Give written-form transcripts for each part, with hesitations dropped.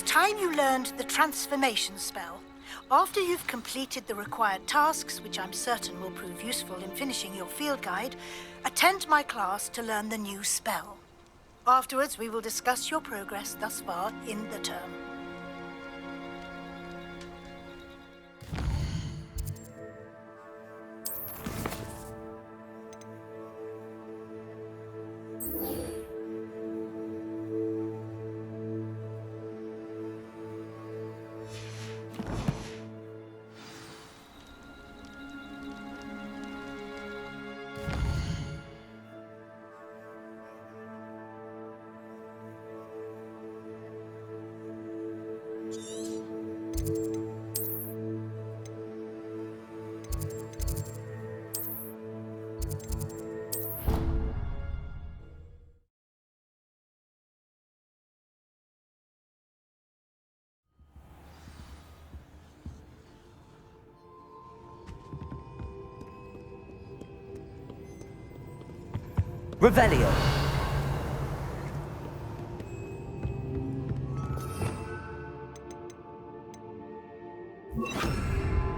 time you learned the transformation spell. After you've completed the required tasks, which I'm certain will prove useful in finishing your field guide, attend my class to learn the new spell. Afterwards, we will discuss your progress thus far in the term. Revelio.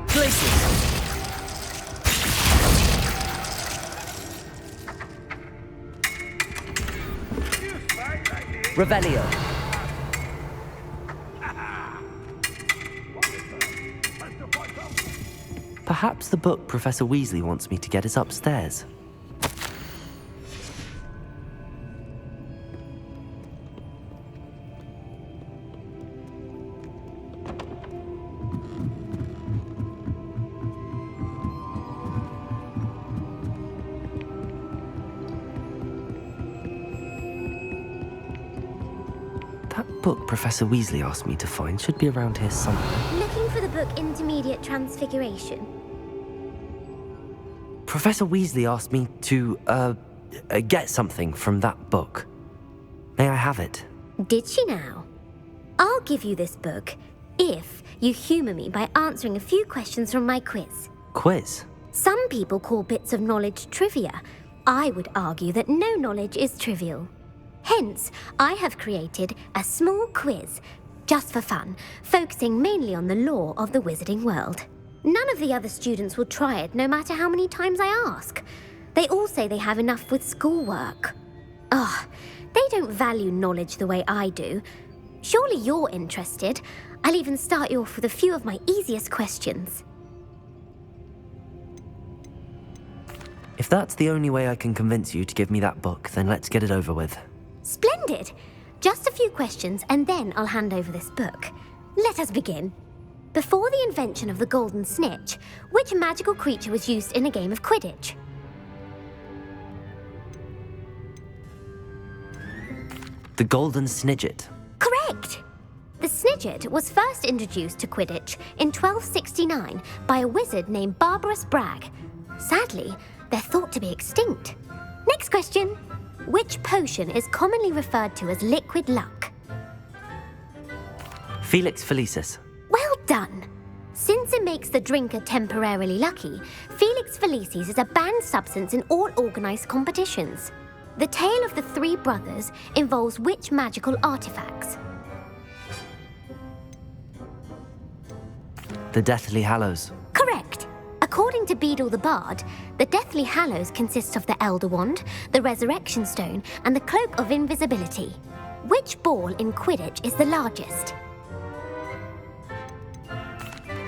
Places. Revelio. Perhaps the book Professor Weasley wants me to get is upstairs. That book Professor Weasley asked me to find should be around here somewhere. Looking for the book Intermediate Transfiguration? Professor Weasley asked me to, get something from that book. May I have it? Did she now? I'll give you this book if you humour me by answering a few questions from my quiz. Quiz? Some people call bits of knowledge trivia. I would argue that no knowledge is trivial. Hence, I have created a small quiz, just for fun, focusing mainly on the lore of the wizarding world. None of the other students will try it, no matter how many times I ask. They all say they have enough with schoolwork. Ugh, they don't value knowledge the way I do. Surely you're interested. I'll even start you off with a few of my easiest questions. If that's the only way I can convince you to give me that book, then let's get it over with. Splendid! Just a few questions and then I'll hand over this book. Let us begin. Before the invention of the golden snitch, which magical creature was used in a game of Quidditch? The golden snidget. Correct! The snidget was first introduced to Quidditch in 1269 by a wizard named Barbarous Bragg. Sadly, they're thought to be extinct. Next question. Which potion is commonly referred to as liquid luck? Felix Felicis. Well done! Since it makes the drinker temporarily lucky, Felix Felicis is a banned substance in all organised competitions. The tale of the three brothers involves which magical artifacts? The Deathly Hallows. Correct! According to Beedle the Bard, the Deathly Hallows consists of the Elder Wand, the Resurrection Stone, and the Cloak of Invisibility. Which ball in Quidditch is the largest?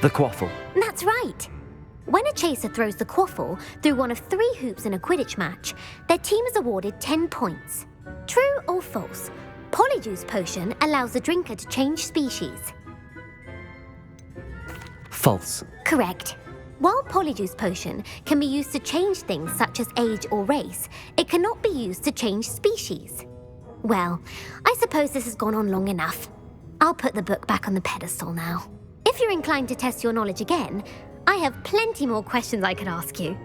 The Quaffle. That's right! When a chaser throws the quaffle through one of 3 hoops in a Quidditch match, their team is awarded 10 points. True or false? Polyjuice Potion allows the drinker to change species. False. Correct. While Polyjuice Potion can be used to change things such as age or race, it cannot be used to change species. Well, I suppose this has gone on long enough. I'll put the book back on the pedestal now. If you're inclined to test your knowledge again, I have plenty more questions I could ask you.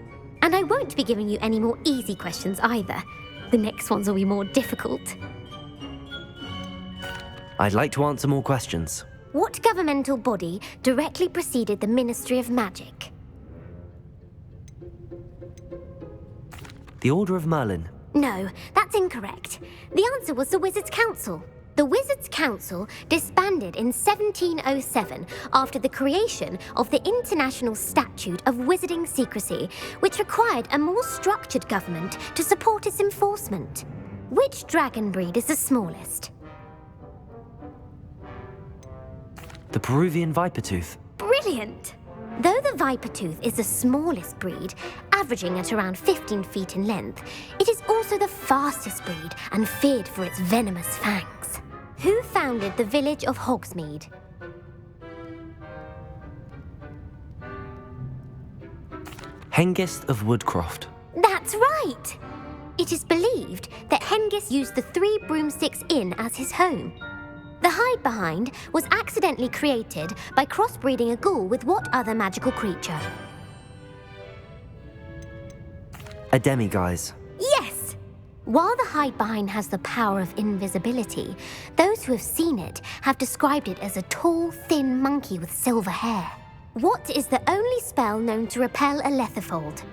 And I won't be giving you any more easy questions either. The next ones will be more difficult. I'd like to answer more questions. What governmental body directly preceded the Ministry of Magic? The Order of Merlin. No, that's incorrect. The answer was the Wizards' Council. The Wizards' Council disbanded in 1707 after the creation of the International Statute of Wizarding Secrecy, which required a more structured government to support its enforcement. Which dragon breed is the smallest? The Peruvian Vipertooth. Brilliant! Though the Vipertooth is the smallest breed, averaging at around 15 feet in length, it is also the fastest breed and feared for its venomous fangs. Who founded the village of Hogsmeade? Hengist of Woodcroft. That's right! It is believed that Hengist used the Three Broomsticks Inn as his home. The hide-behind was accidentally created by crossbreeding a ghoul with what other magical creature? A demiguise. Yes! While the hide-behind has the power of invisibility, those who have seen it have described it as a tall, thin monkey with silver hair. What is the only spell known to repel a lethifold?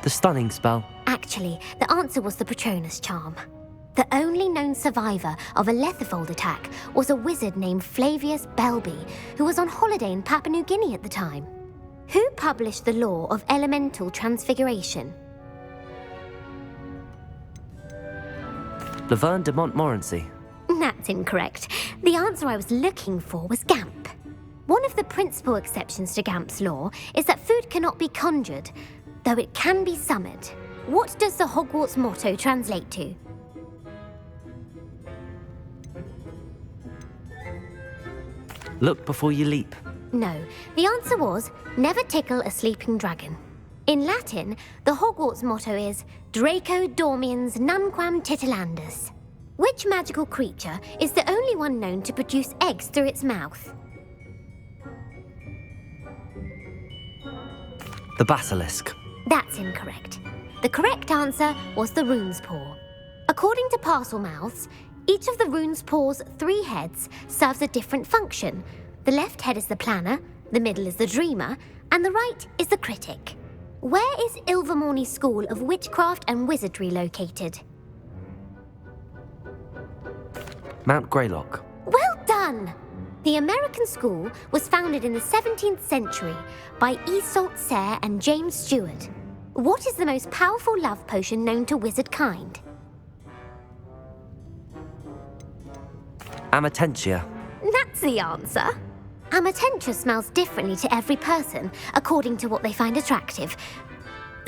The stunning spell. Actually, the answer was the Patronus charm. The only known survivor of a lethifold attack was a wizard named Flavius Belby, who was on holiday in Papua New Guinea at the time. Who published the law of elemental transfiguration? Laverne de Montmorency. That's incorrect. The answer I was looking for was Gamp. One of the principal exceptions to Gamp's law is that food cannot be conjured, though it can be summoned. What does the Hogwarts motto translate to? Look before you leap. No, the answer was never tickle a sleeping dragon. In Latin, the Hogwarts motto is Draco dormiens nunquam titilandus. Which magical creature is the only one known to produce eggs through its mouth? The basilisk. That's incorrect. The correct answer was the rune's paw. According to Parselmouths, each of the rune's paw's 3 heads serves a different function. The left head is the planner, the middle is the dreamer, and the right is the critic. Where is Ilvermorny School of Witchcraft and Wizardry located? Mount Greylock. Well done! The American school was founded in the 17th century by Isolde Sayre and James Stewart. What is the most powerful love potion known to wizard kind? Amatentia. That's the answer. Amatentia smells differently to every person according to what they find attractive,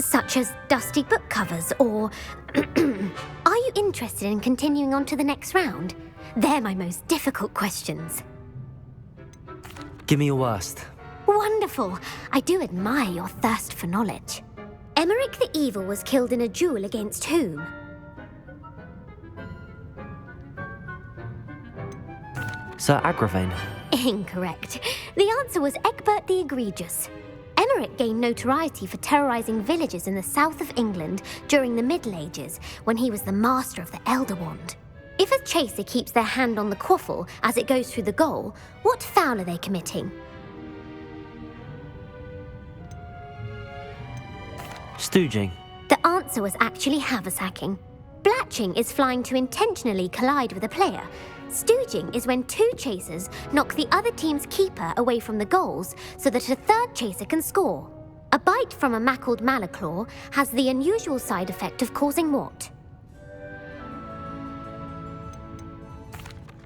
such as dusty book covers or... Are you interested in continuing on to the next round? They're my most difficult questions. Give me your worst. Wonderful. I do admire your thirst for knowledge. Emeric the Evil was killed in a duel against whom? Sir Agravain. Incorrect. The answer was Egbert the Egregious. Emeric gained notoriety for terrorizing villages in the south of England during the Middle Ages when he was the master of the Elder Wand. If a chaser keeps their hand on the quaffle as it goes through the goal, what foul are they committing? Stooging. The answer was actually haversacking. Blatching is flying to intentionally collide with a player. Stooging is when 2 chasers knock the other team's keeper away from the goals so that a 3rd chaser can score. A bite from a mackled malaclaw has the unusual side effect of causing what?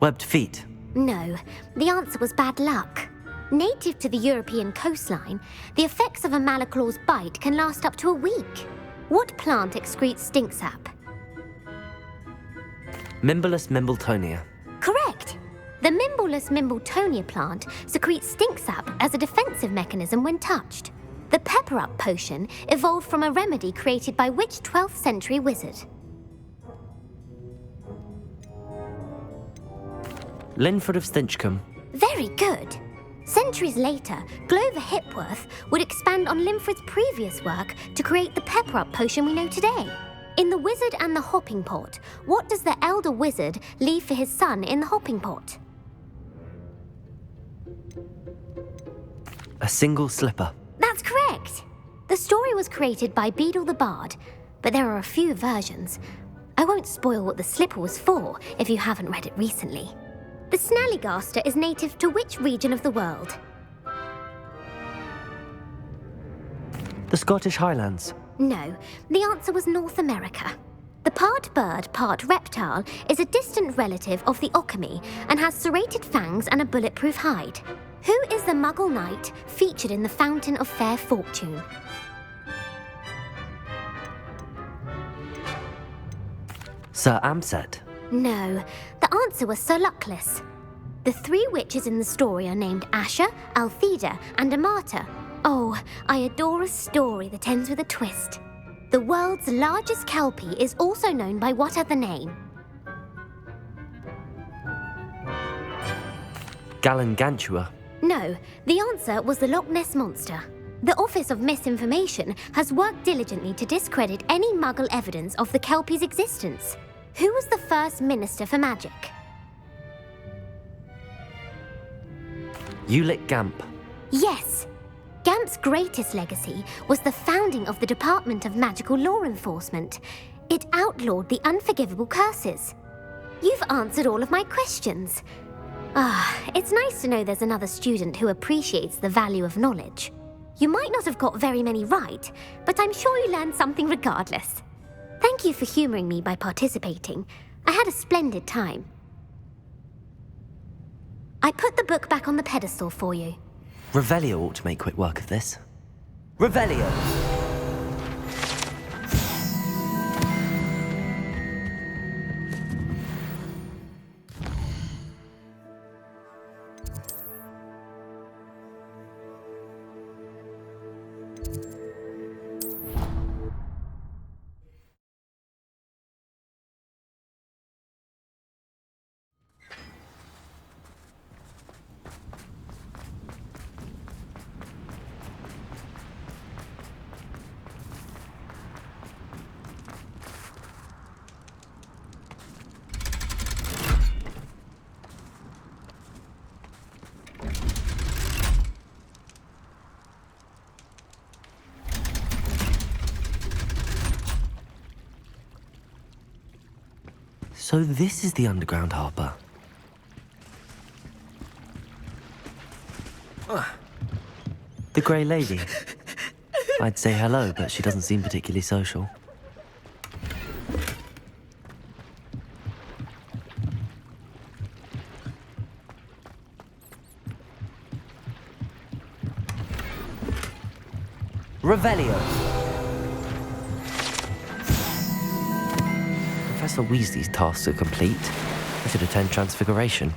Webbed feet. No, the answer was bad luck. Native to the European coastline, the effects of a malaclaw's bite can last up to a week. What plant excretes stink sap? Mimbolus Mimbletonia. Correct! The Mimbolus Mimbletonia plant secretes stink sap as a defensive mechanism when touched. The pepper-up potion evolved from a remedy created by which 12th century wizard? Linford of Stinchcombe. Very good! Centuries later, Glover Hipworth would expand on Linford's previous work to create the pepper-up potion we know today. In The Wizard and the Hopping Pot, what does the elder wizard leave for his son in the hopping pot? A single slipper. That's correct! The story was created by Beadle the Bard, but there are a few versions. I won't spoil what the slipper was for if you haven't read it recently. The Snallygaster is native to which region of the world? The Scottish Highlands. No, the answer was North America. The part bird, part reptile is a distant relative of the Occamy and has serrated fangs and a bulletproof hide. Who is the Muggle knight featured in the Fountain of Fair Fortune? Sir Amset. No, the answer was Sir Luckless. The three witches in the story are named Asher, Altheda, and Amata. Oh, I adore a story that ends with a twist. The world's largest kelpie is also known by what other name? Galangantua. No, the answer was the Loch Ness Monster. The Office of Misinformation has worked diligently to discredit any Muggle evidence of the kelpie's existence. Who was the first Minister for Magic? Ulick Gamp. Yes. Gamp's greatest legacy was the founding of the Department of Magical Law Enforcement. It outlawed the unforgivable curses. You've answered all of my questions. It's nice to know there's another student who appreciates the value of knowledge. You might not have got very many right, but I'm sure you learned something regardless. Thank you for humouring me by participating. I had a splendid time. I put the book back on the pedestal for you. Revelio ought to make quick work of this. Revelio! So this is the underground harbour. The Grey Lady. I'd say hello, but she doesn't seem particularly social. Revelio! Professor Weasley's tasks are complete. I should attend Transfiguration.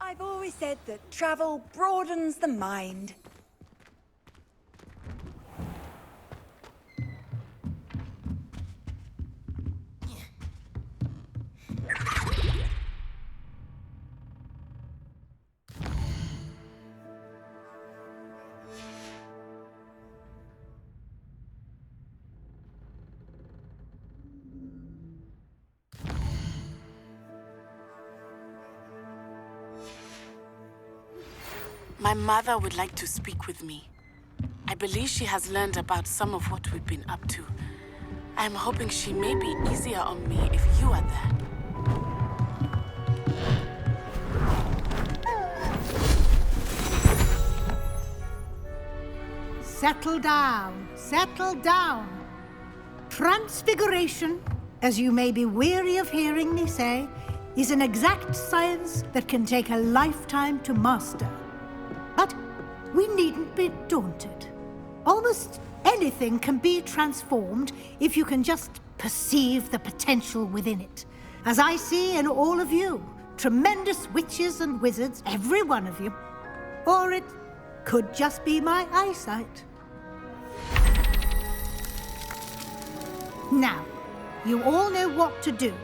I've always said that travel broadens the mind. My mother would like to speak with me. I believe she has learned about some of what we've been up to. I'm hoping she may be easier on me if you are there. Settle down, settle down. Transfiguration, as you may be weary of hearing me say, is an exact science that can take a lifetime to master. But we needn't be daunted. Almost anything can be transformed if you can just perceive the potential within it. As I see in all of you, tremendous witches and wizards, every one of you. Or it could just be my eyesight. Now, you all know what to do.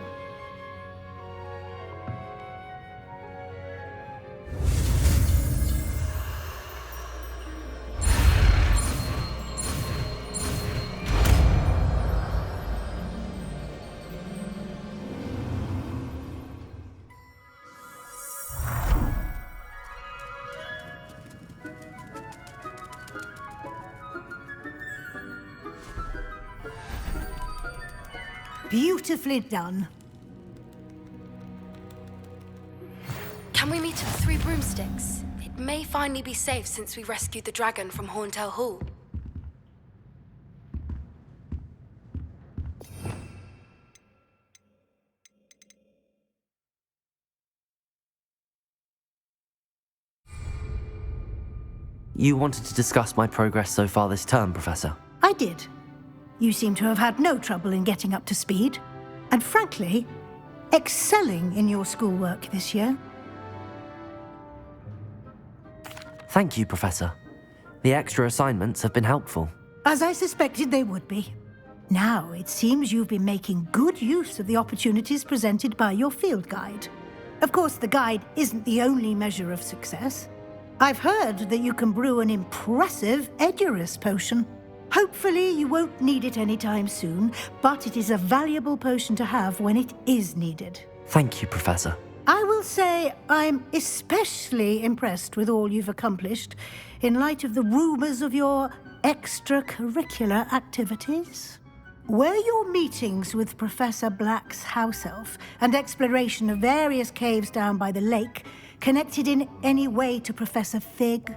Beautifully done. Can we meet at the Three Broomsticks? It may finally be safe since we rescued the dragon from Horntail Hall. You wanted to discuss my progress so far this term, Professor? I did. You seem to have had no trouble in getting up to speed, and frankly, excelling in your schoolwork this year. Thank you, Professor. The extra assignments have been helpful. As I suspected they would be. Now, it seems you've been making good use of the opportunities presented by your field guide. Of course, the guide isn't the only measure of success. I've heard that you can brew an impressive Edurus potion. Hopefully, you won't need it anytime soon, but it is a valuable potion to have when it is needed. Thank you, Professor. I will say I'm especially impressed with all you've accomplished in light of the rumors of your extracurricular activities. Were your meetings with Professor Black's house elf and exploration of various caves down by the lake connected in any way to Professor Fig?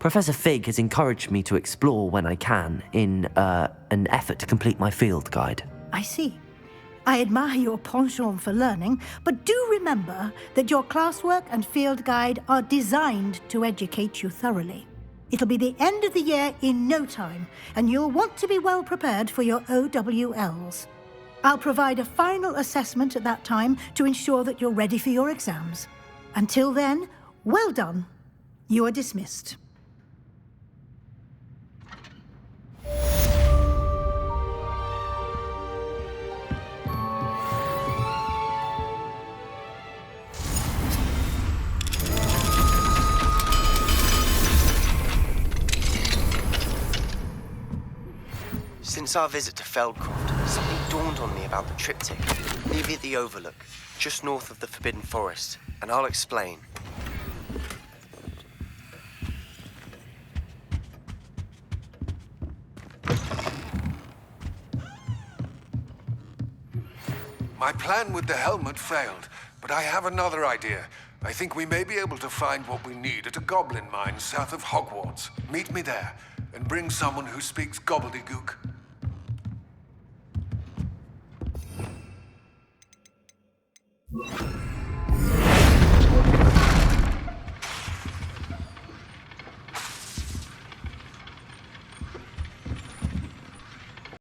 Professor Fig has encouraged me to explore when I can in an effort to complete my field guide. I see. I admire your penchant for learning, but do remember that your classwork and field guide are designed to educate you thoroughly. It'll be the end of the year in no time, and you'll want to be well prepared for your OWLs. I'll provide a final assessment at that time to ensure that you're ready for your exams. Until then, well done. You are dismissed. Since our visit to Feldcroft, something dawned on me about the triptych. Leave it at the Overlook, just north of the Forbidden Forest, and I'll explain. My plan with the helmet failed, but I have another idea. I think we may be able to find what we need at a goblin mine south of Hogwarts. Meet me there, and bring someone who speaks gobbledygook.